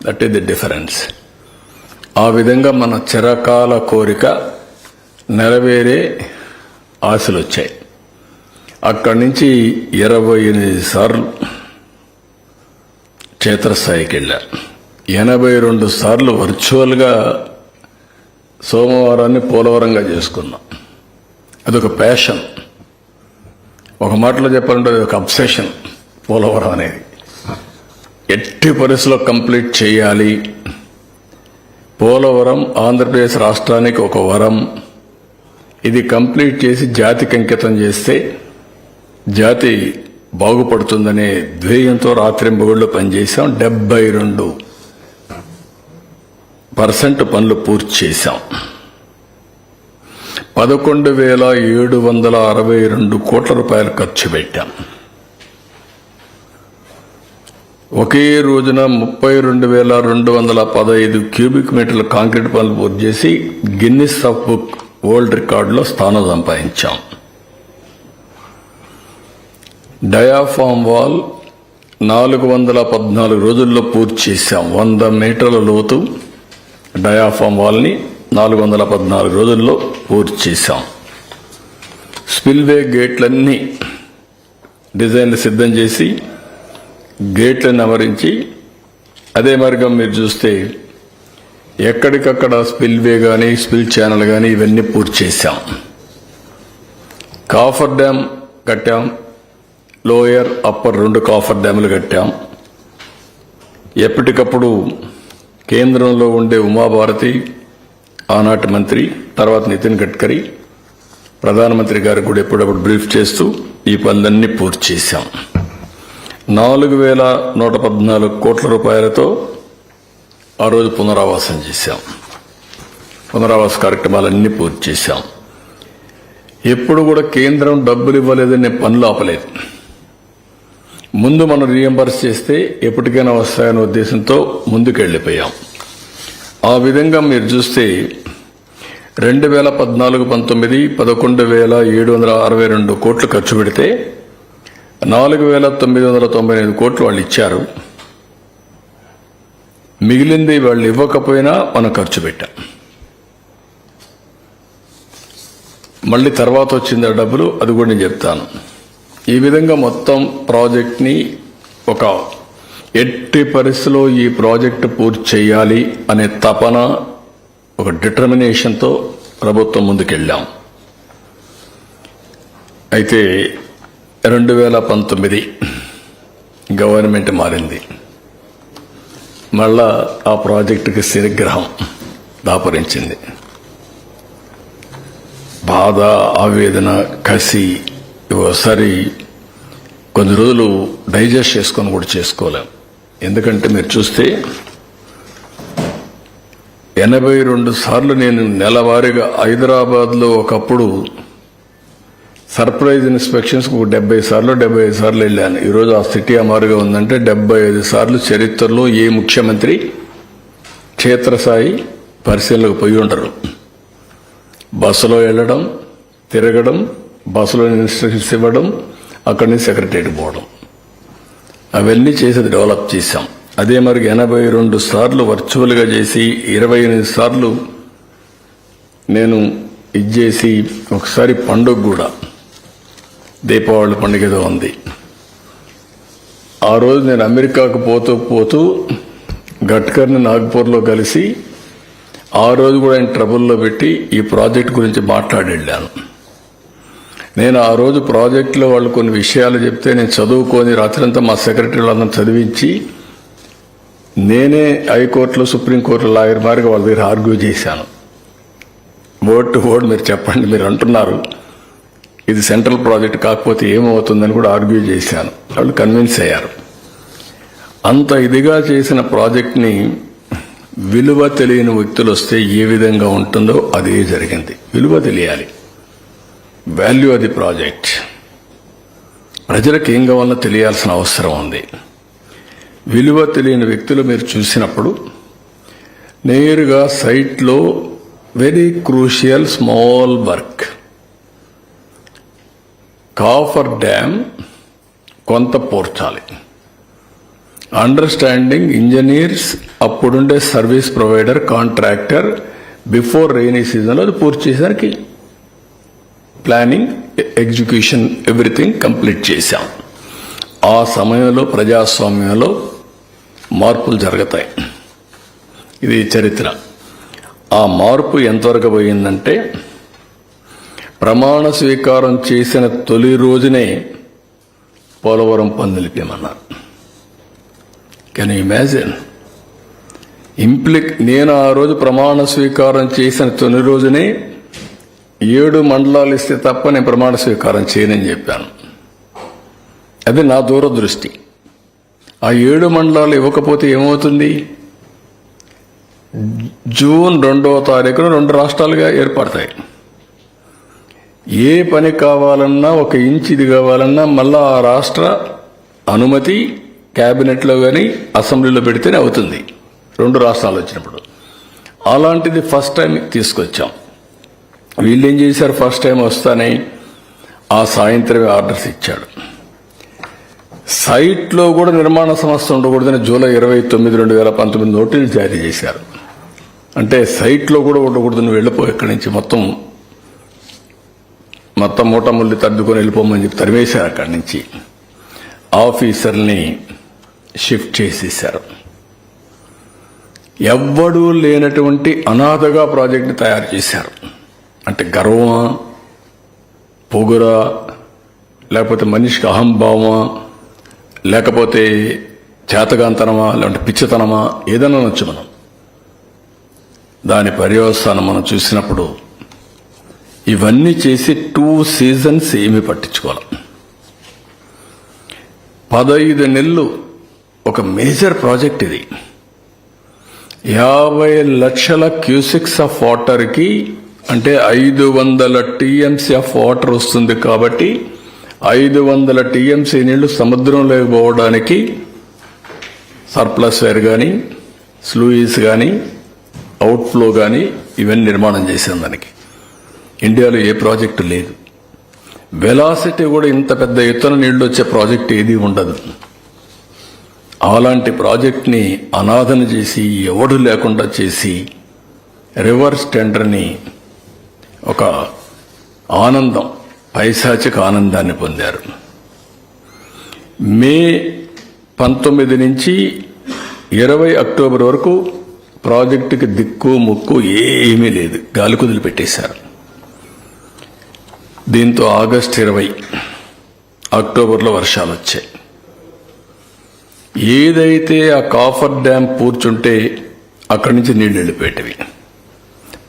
That is the difference. ఆ విధంగా మన చిరకాల కోరిక నెరవేరే ఆశలు వచ్చాయి. అక్కడి నుంచి 28 సార్లు క్షేత్రస్థాయికి వెళ్ళారు. 82 సార్లు వర్చువల్గా సోమవారాన్ని పోలవరంగా చేసుకున్నాం. అదొక ప్యాషన్. ఒక మాటలో చెప్పాలంటే అది ఒక అబ్సెషన్. పోలవరం అనేది ఎట్టి పరిస్థితుల్లో కంప్లీట్ చేయాలి. పోలవరం ఆంధ్రప్రదేశ్ రాష్ట్రానికి ఒక వరం. ఇది కంప్లీట్ చేసి జాతికి అంకితం చేస్తే జాతి బాగుపడుతుందనే ధ్యేయంతో రాత్రింబగళ్ళు పనిచేశాం. 72% పనులు పూర్తి చేశాం. 11,762 కోట్ల రూపాయలు ఖర్చు పెట్టాం. ఒకే రోజున 32,215 క్యూబిక్ మీటర్ల కాంక్రీట్ పనులు పూర్తి చేసి గిన్నిస్ ఆఫ్ బుక్ వరల్డ్ రికార్డులో స్థానం సంపాదించాం. డయాఫామ్ వాల్ 414 రోజుల్లో పూర్తి చేశాం. 100 మీటర్ల లోతు డయాఫామ్ వాల్ని 414 రోజుల్లో పూర్తి చేశాం. స్పిల్వే గేట్లన్నీ డిజైన్లు సిద్ధం చేసి గేట్లను అమరించి అదే మార్గం మీరు చూస్తే ఎక్కడికక్కడ స్పిల్వే కానీ స్పిల్ ఛానల్ కానీ ఇవన్నీ పూర్తి చేశాం. కాఫర్ డ్యామ్ కట్టాం. లోయర్ అప్పర్ 2 కాఫర్ డ్యాములు కట్టాం. ఎప్పటికప్పుడు కేంద్రంలో ఉండే ఉమాభారతి ఆనాటి మంత్రి, తర్వాత నితిన్ గడ్కరీ ప్రధానమంత్రి గారికి కూడా ఎప్పుడప్పుడు బ్రీఫ్ చేస్తూ ఈ పనులన్నీ పూర్తి చేశాం. 4,114 కోట్ల రూపాయలతో ఆ రోజు పునరావాసం చేశాం. పునరావాస కార్యక్రమాలన్నీ పూర్తి చేశాం. ఎప్పుడు కూడా కేంద్రం డబ్బులు ఇవ్వలేదని పనులు ఆపలేదు. ముందు మనం రీఎంబర్స్ చేస్తే ఎప్పటికైనా వస్తాయనే ఉద్దేశంతో ముందుకెళ్లిపోయాం. ఆ విధంగా మీరు చూస్తే 2014-19 11,762 కోట్లు ఖర్చు పెడితే 4,995 కోట్లు వాళ్ళు ఇచ్చారు. మిగిలింది వాళ్ళు ఇవ్వకపోయినా మనం ఖర్చు పెట్టాం. మళ్ళీ తర్వాత వచ్చింది ఆ డబ్బులు, అది కూడా నేను చెప్తాను. ఈ విధంగా మొత్తం ప్రాజెక్ట్ని ఒక ఎట్టి పరిస్థితిలో ఈ ప్రాజెక్టు పూర్తి చేయాలి అనే తపన, ఒక డిటర్మినేషన్తో ప్రభుత్వం ముందుకెళ్ళాం. అయితే 2019 గవర్నమెంట్ మారింది. మళ్ళా ఆ ప్రాజెక్టుకి శనిగ్రహం దాపరించింది. బాధ, ఆవేదన, కసి ఒకసారి కొన్ని రోజులు డైజెస్ట్ చేసుకొని కూడా చేసుకోలేం. ఎందుకంటే మీరు చూస్తే 82 సార్లు నేను నెలవారీగా హైదరాబాద్లో ఒకప్పుడు సర్ప్రైజ్ ఇన్స్పెక్షన్స్ 75 సార్లు వెళ్ళాను. ఈరోజు ఆ సిటీ అమారుగా ఉందంటే 75 సార్లు చరిత్రలో ఏ ముఖ్యమంత్రి క్షేత్రస్థాయి పరిశీలనకు పోయి ఉండరు. బస్సులో వెళ్ళడం, తిరగడం, బస్సులో ఇన్స్ట్రక్షన్స్ ఇవ్వడం, అక్కడి నుంచి సెక్రటరీకి పోవడం, అవన్నీ చేసి డెవలప్ చేశాం. అదే మరి 82 సార్లు వర్చువల్గా చేసి 28 సార్లు నేను ఇది చేసి ఒకసారి పండుగ కూడా దీపావళి పండుగ ఏదో ఉంది. ఆ రోజు నేను అమెరికాకు పోతూ గడ్కర్ని నాగ్పూర్లో కలిసి ఆ రోజు కూడా ఆయన ట్రబుల్లో పెట్టి ఈ ప్రాజెక్ట్ గురించి మాట్లాడి వెళ్ళాను. నేను ఆ రోజు ప్రాజెక్టులో వాళ్ళు కొన్ని విషయాలు చెప్తే నేను చదువుకొని రాత్రంతా మా సెక్రటరీలు అందరం చదివించి నేనే హైకోర్టులో సుప్రీంకోర్టులో లాయర్ మారిగా వాళ్ళ దగ్గర ఆర్గ్యూ చేశాను. వర్డ్ టు వర్డ్ మీరు చెప్పండి, మీరు అంటున్నారు ఇది సెంట్రల్ ప్రాజెక్ట్ కాకపోతే ఏమవుతుందని కూడా ఆర్గ్యూ చేశాను. వాళ్ళు కన్విన్స్ అయ్యారు. అంత ఇదిగా చేసిన ప్రాజెక్ట్ని విలువ తెలియని వ్యక్తులు వస్తే ఏ విధంగా ఉంటుందో అదే జరిగింది. విలువ తెలియాలి, వాల్యూ అది ప్రాజెక్ట్. ప్రజలకు ఏం కావాలో తెలియాల్సిన అవసరం ఉంది. విలువ తెలియని వ్యక్తులు మీరు చూసినప్పుడు నేరుగా సైట్లో very crucial small work, coffer dam కొంత పూడ్చాలి. అండర్స్టాండింగ్ ఇంజనీర్స్, అప్పుడుండే service provider, contractor before rainy సీజన్లో అది పూర్తి చేసేసరికి ప్లానింగ్, ఎగ్జిక్యూషన్ ఎవ్రీథింగ్ కంప్లీట్ చేశాం. ఆ సమయంలో ప్రజాస్వామ్యంలో మార్పులు జరుగుతాయి. ఇది చరిత్ర. ఆ మార్పు ఎంతవరకు పోయిందంటే ప్రమాణ స్వీకారం చేసిన తొలి రోజునే పోలవరం పనులు నిలిపేమన్నారు. Can you imagine? నేను ఆ రోజు ప్రమాణ స్వీకారం చేసిన తొలి రోజునే 7 మండలాలు ఇస్తే తప్ప నేను ప్రమాణ స్వీకారం చేయనని చెప్పాను. అది నా దూరదృష్టి. ఆ 7 మండలాలు ఇవ్వకపోతే ఏమవుతుంది? జూన్ 2వ తారీఖున 2 రాష్ట్రాలుగా ఏర్పడతాయి. ఏ పని కావాలన్నా, 1 ఇంచ్ ఇది కావాలన్నా మళ్ళా ఆ రాష్ట్ర అనుమతి క్యాబినెట్లో కానీ అసెంబ్లీలో పెడితేనే అవుతుంది 2 రాష్ట్రాలు వచ్చినప్పుడు. అలాంటిది ఫస్ట్ టైం తీసుకొచ్చాం. వీళ్ళు ఏం చేశారు? ఫస్ట్ టైం వస్తానే ఆ సాయంత్రమే ఆర్డర్స్ ఇచ్చాడు. సైట్లో కూడా నిర్మాణ సంస్థ ఉండకూడదని జూలై 29, 2019 నోటీసులు జారీ చేశారు. అంటే సైట్లో కూడా ఉండకూడదని వెళ్ళిపో, ఇక్కడి నుంచి మొత్తం మూటముల్లి తద్దుకొని వెళ్ళిపోమని చెప్పి తరివేశారు. అక్కడి నుంచి ఆఫీసర్ని షిఫ్ట్ చేసేశారు. ఎవ్వడూ లేనటువంటి అనాథగా ప్రాజెక్ట్ని తయారు చేశారు. అంటే గర్వమా, పొగురా, లేకపోతే మనిషికి అహంభావమా, లేకపోతే చేతగాంతనమా, లేదంటే పిచ్చితనమా, ఏదైనా నచ్చు మనం. దాని పర్యవసానం మనం చూసినప్పుడు ఇవన్నీ చేసి 2 సీజన్స్ ఏమీ పట్టించుకోవాలి. 15 నెలలు ఒక మేజర్ ప్రాజెక్ట్ ఇది. 50 లక్షల క్యూసెక్స్ ఆఫ్ వాటర్కి అంటే 500 టీఎంసీ ఆఫ్ వాటర్ వస్తుంది. కాబట్టి 500 టీఎంసీ నీళ్లు సముద్రంలోకి పోవడానికి సర్ప్లస్ వైర్ కానీ, స్లూయిస్ కానీ, అవుట్ఫ్లో కానీ ఇవన్నీ నిర్మాణం చేసాం. దానికి ఇండియాలో ఏ ప్రాజెక్టు లేదు. వెలాసిటీ కూడా ఇంత పెద్ద ఎత్తున నీళ్లు వచ్చే ప్రాజెక్ట్ ఏది ఉండదు. అలాంటి ప్రాజెక్ట్ని అనాథన చేసి, ఎవడు లేకుండా చేసి, రివర్స్ టెండర్ని ఒక ఆనందం, పైశాచిక ఆనందాన్ని పొందారు. మే 19 నుంచి 20 అక్టోబర్ వరకు ప్రాజెక్టుకి దిక్కు ముక్కు ఏమీ లేదు, గాలి కుదిలి పెట్టేశారు. దీంతో ఆగస్టు 20 అక్టోబర్లో వర్షాలు వచ్చాయి. ఏదైతే ఆ కాఫర్ డ్యామ్ పూర్చుంటే అక్కడి నుంచి నీళ్లు వెళ్ళిపోయేటివి.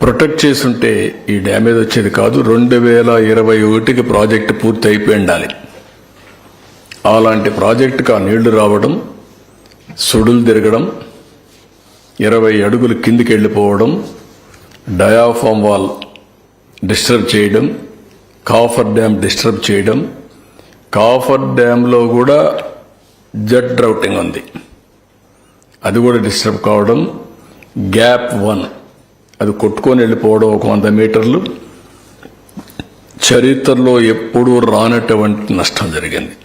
ప్రొటెక్ట్ చేసుంటే ఈ డ్యామేజ్ వచ్చేది కాదు. 2021కి ప్రాజెక్టు పూర్తి అయిపోయి ఉండాలి. అలాంటి ప్రాజెక్టుకు ఆ నీళ్లు రావడం, సుడులు తిరగడం, 20 అడుగులు కిందికి వెళ్ళిపోవడం, డయాఫామ్ వాల్ డిస్టర్బ్ చేయడం, కాఫర్ డ్యామ్ డిస్టర్బ్ చేయడం. కాఫర్ డ్యాంలో కూడా జెట్ డ్రౌటింగ్ ఉంది, అది కూడా డిస్టర్బ్ కావడం. గ్యాప్ 1 అది కొట్టుకొని వెళ్ళిపోవడం 100 మీటర్లు. చరిత్రలో ఎప్పుడూ రానటువంటి నష్టం జరిగింది.